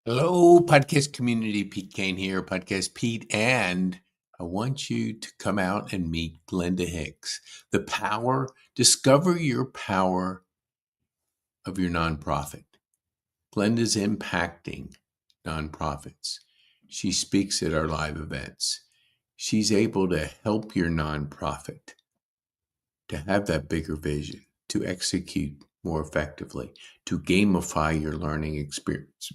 Hello, podcast community. Pete Kane here, Podcast Pete, and I want you to come out and meet Glenda Hicks. Discover your power of your nonprofit. Glenda's impacting nonprofits. She speaks at our live events. She's able to help your nonprofit to have that bigger vision, to execute more effectively, to gamify your learning experience.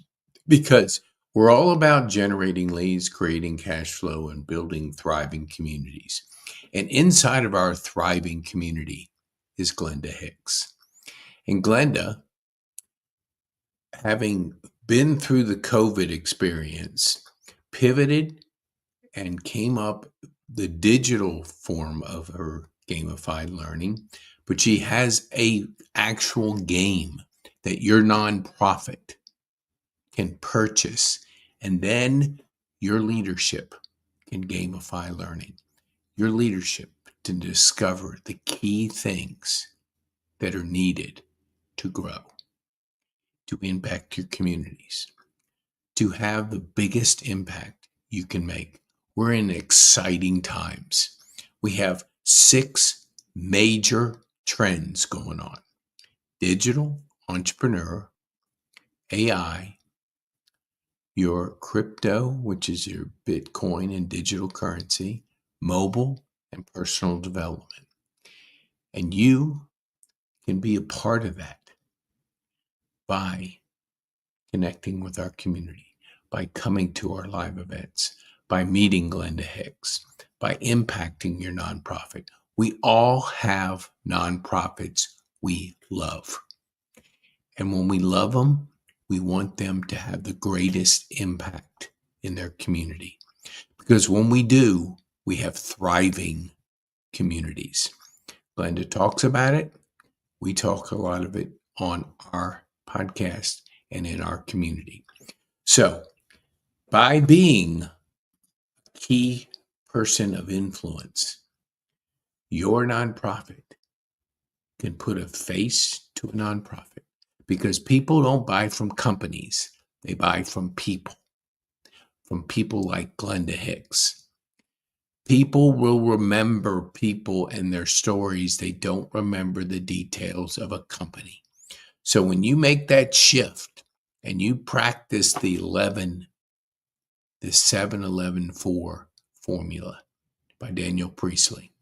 Because we're all about generating leads, creating cash flow, and building thriving communities. And inside of our thriving community is Glenda Hicks. And Glenda, having been through the COVID experience, pivoted and came up the digital form of her gamified learning, but she has a actual game that your nonprofit can purchase, and then your leadership can gamify learning. Your leadership to discover the key things that are needed to grow, to impact your communities, to have the biggest impact you can make. We're in exciting times. We have 6 major trends going on: digital, entrepreneur, AI, your crypto, which is your Bitcoin and digital currency, mobile, and personal development. And you can be a part of that by connecting with our community, by coming to our live events, by meeting Glenda Hicks, by impacting your nonprofit. We all have nonprofits we love. And when we love them, we want them to have the greatest impact in their community. Because when we do, we have thriving communities. Glenda talks about it. We talk a lot of it on our podcast and in our community. So, by being a key person of influence, your nonprofit can put a face to a nonprofit, because people don't buy from companies. They buy from people like Glenda Hicks. People will remember people and their stories. They don't remember the details of a company. So when you make that shift and you practice the 7-11-4 formula by Daniel Priestley,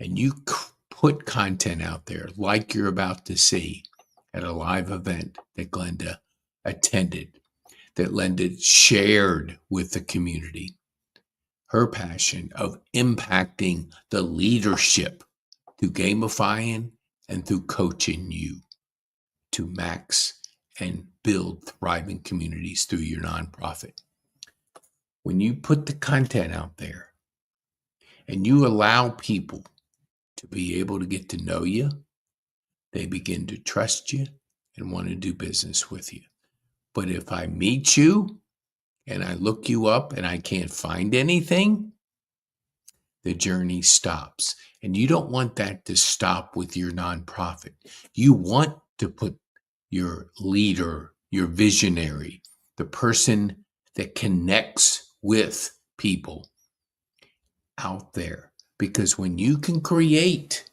and you put content out there like you're about to see at a live event that Glenda attended, that Glenda shared with the community, her passion of impacting the leadership through gamifying and through coaching you to max and build thriving communities through your nonprofit. When you put the content out there and you allow people to be able to get to know you, they begin to trust you and want to do business with you. But if I meet you and I look you up and I can't find anything, the journey stops. And you don't want that to stop with your nonprofit. You want to put your leader, your visionary, the person that connects with people out there. Because when you can create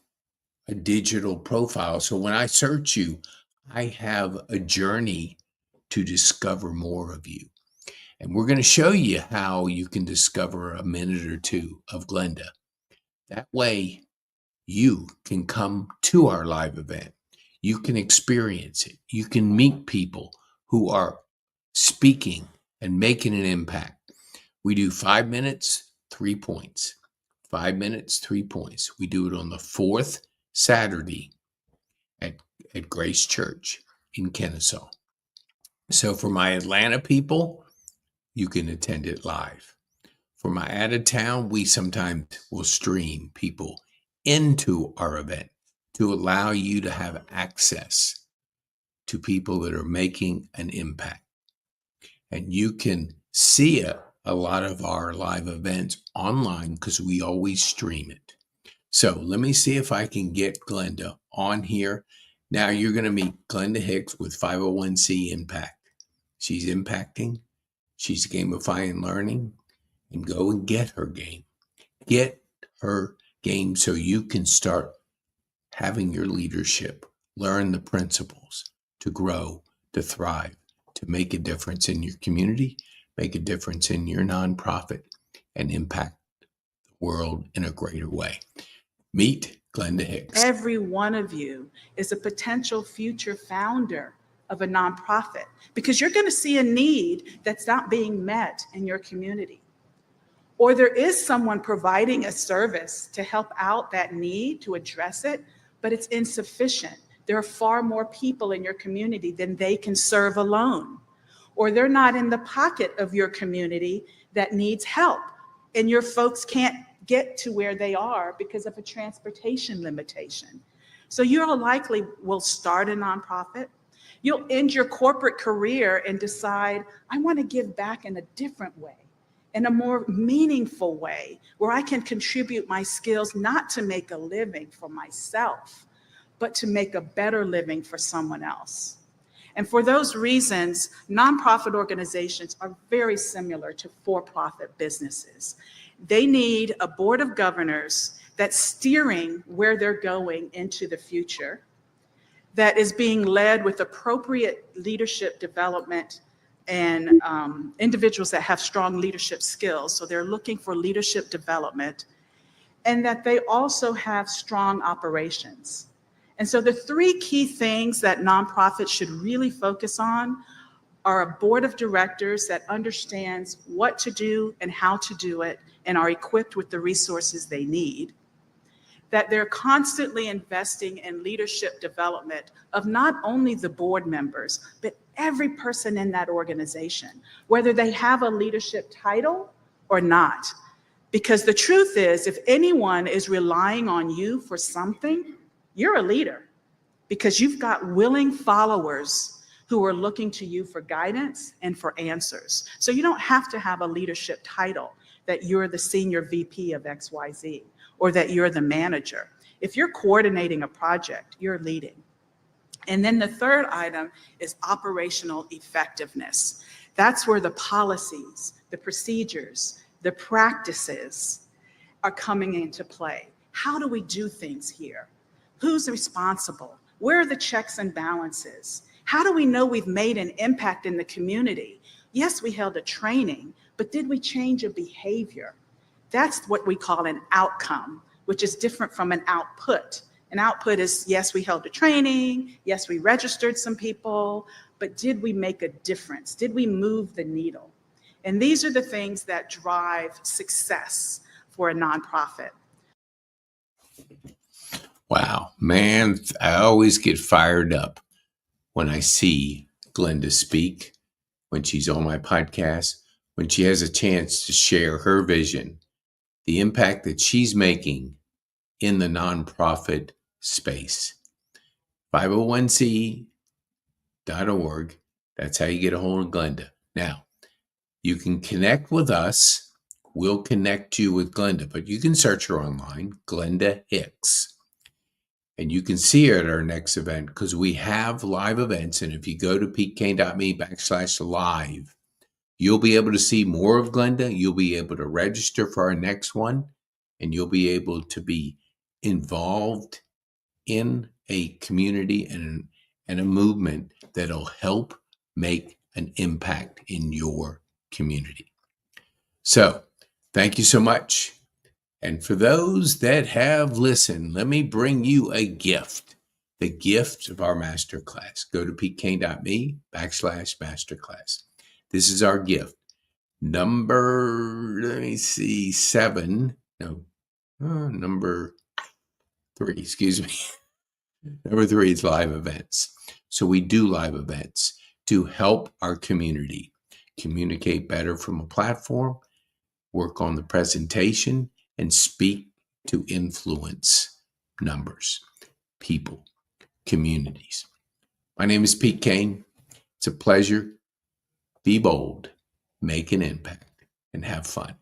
a digital profile, so when I search you, I have a journey to discover more of you. And we're going to show you how you can discover a minute or two of Glenda. That way, you can come to our live event. You can experience it. You can meet people who are speaking and making an impact. We do 5 minutes, 3 points. 5 minutes, 3 points. We do it on the 4th Saturday at Grace Church in Kennesaw. So for my Atlanta people, you can attend it live. For my out of town, we sometimes will stream people into our event to allow you to have access to people that are making an impact. And you can see a lot of our live events online because we always stream it. So let me see if I can get Glenda on here. Now you're going to meet Glenda Hicks with 501c Impact. she's impacting, she's gamifying learning, and go and get her game. Get her game so you can start having your leadership, learn the principles to grow, to thrive, to make a difference in your community, make a difference in your nonprofit, and impact the world in a greater way. Meet Glenda Hicks. Every one of you is a potential future founder of a nonprofit because you're going to see a need that's not being met in your community. Or there is someone providing a service to help out that need, to address it, but it's insufficient. There are far more people in your community than they can serve alone. Or they're not in the pocket of your community that needs help, and your folks can't get to where they are because of a transportation limitation. So you likely will start a nonprofit. You'll end your corporate career and decide, I want to give back in a different way, in a more meaningful way, where I can contribute my skills not to make a living for myself, but to make a better living for someone else. And for those reasons, nonprofit organizations are very similar to for-profit businesses. They need a board of governors that's steering where they're going into the future, that is being led with appropriate leadership development and individuals that have strong leadership skills. So they're looking for leadership development, and that they also have strong operations. And so the three key things that nonprofits should really focus on are a board of directors that understands what to do and how to do it and are equipped with the resources they need, that they're constantly investing in leadership development of not only the board members, but every person in that organization, whether they have a leadership title or not. Because the truth is, if anyone is relying on you for something, you're a leader, because you've got willing followers who are looking to you for guidance and for answers. So you don't have to have a leadership title that you're the senior VP of XYZ or that you're the manager. If you're coordinating a project, you're leading. And then the third item is operational effectiveness. That's where the policies, the procedures, the practices are coming into play. How do we do things here? Who's responsible? Where are the checks and balances? How do we know we've made an impact in the community? Yes, we held a training, but did we change a behavior? That's what we call an outcome, which is different from an output. An output is, yes, we held a training, yes, we registered some people, but did we make a difference? Did we move the needle? And these are the things that drive success for a nonprofit. Wow, man, I always get fired up when I see Glenda speak, when she's on my podcast, when she has a chance to share her vision, the impact that she's making in the nonprofit space. 501c.org. That's how you get a hold of Glenda. Now, you can connect with us. We'll connect you with Glenda, but you can search her online, Glenda Hicks. And you can see her at our next event because we have live events. And if you go to petekane.me/live, you'll be able to see more of Glenda. You'll be able to register for our next one, and you'll be able to be involved in a community and a movement that'll help make an impact in your community. So thank you so much. And for those that have listened, let me bring you a gift, the gift of our masterclass. Go to petekane.me/masterclass. This is our gift. Number 3, excuse me. Number 3 is live events. So we do live events to help our community communicate better from a platform, work on the presentation, and speak to influence numbers, people, communities. My name is Pete Kane. It's a pleasure. Be bold, make an impact, and have fun.